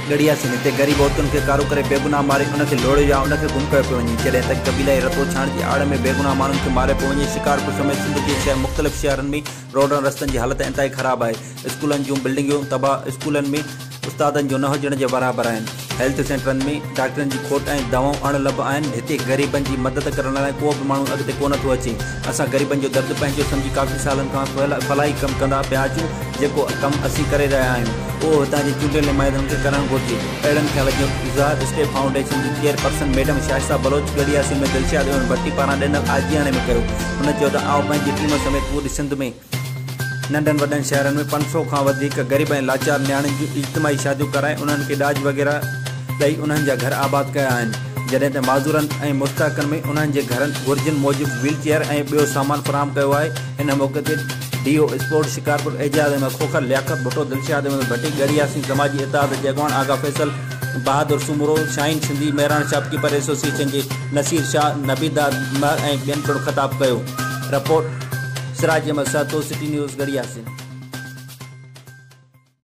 गड़ियासीं हिते ग़रीब औरतुनि खे कारो करे बेगुनाह मारे उनखे लोड़े या उनखे गुम कयो पियो वञे, जॾहिं त कबीलाई रतो छाण जी आड़ में बेगुनाह माण्हुनि खे मारे पियो वञे। शिकारपुर समेत सिंध जे मुख़्तलिफ़ शहरनि में रोडनि रस्तनि जी हालत इंतहाई ख़राब आहे। स्कूलनि जूं बिल्डिंगूं तबाह, स्कूलनि में उस्तादनि जो न हुजण जे बराबरि आहिनि। हेल्थ सेंटरनि में डॉक्टरनि जी खोट ऐं दवाऊं अणलभ आहिनि। हिते ग़रीबनि जी मदद करण लाइ को बि माण्हू अॻिते कोन थो अचे। असां ग़रीबनि जो दर्द पंहिंजो सम्झी काफ़ी सालनि खां फलाही कमु कंदा पिया अचूं। जेको कमु असीं करे रहिया आहियूं उहो हितां जे चूंडियल नुमाइंदनि खे करणु घुरिजे। अहिड़नि ख़्याल जो इज़हार स्टेट फाउंडेशन जी चेयरपर्सन मैडम शाइस्ता बलोच गड़ियासी में दिलशाद भट्टी पारां ॾिनल आजियाणे में कयो। हुन चयो त आउं पंहिंजी टीम समेत पूरी सिंध में नंढनि वॾनि शहरनि में 500 खां वधीक ग़रीब ऐं लाचार नियाणियुनि जूं इज्तिमाही शादियूं कराए उन्हनि खे ॾाज वग़ैरह ॾेई उन्हनि जा घर आबाद कया आहिनि, जॾहिं त माज़ूरनि ऐं मुस्तहक़नि में उन्हनि जे घरनि घुर्जनि मूजिबि व्हीलचेयर ऐं ॿियो सामान फ़राहम कयो आहे। हिन मौक़े ते DO स्पोर्ट शिकारपुर एजाज़ अहमद खोखर, लियाकत भुट्टो, दिलशाद अहमद भट्टी, गड़ियासी समाजी इत्तेहाद जे अॻवान आगा फैसल, बहादुर सुमरो, शाहीन सिंधी, मेहरान शॉपकीपर एसोसिएशन जे नसीर शाह, नबीदा ऐं ॿियनि पिणु ख़िताब कयो। रिपोर्ट सिराज अहमद सातो, सिटी न्यूज़, गड़ियासी।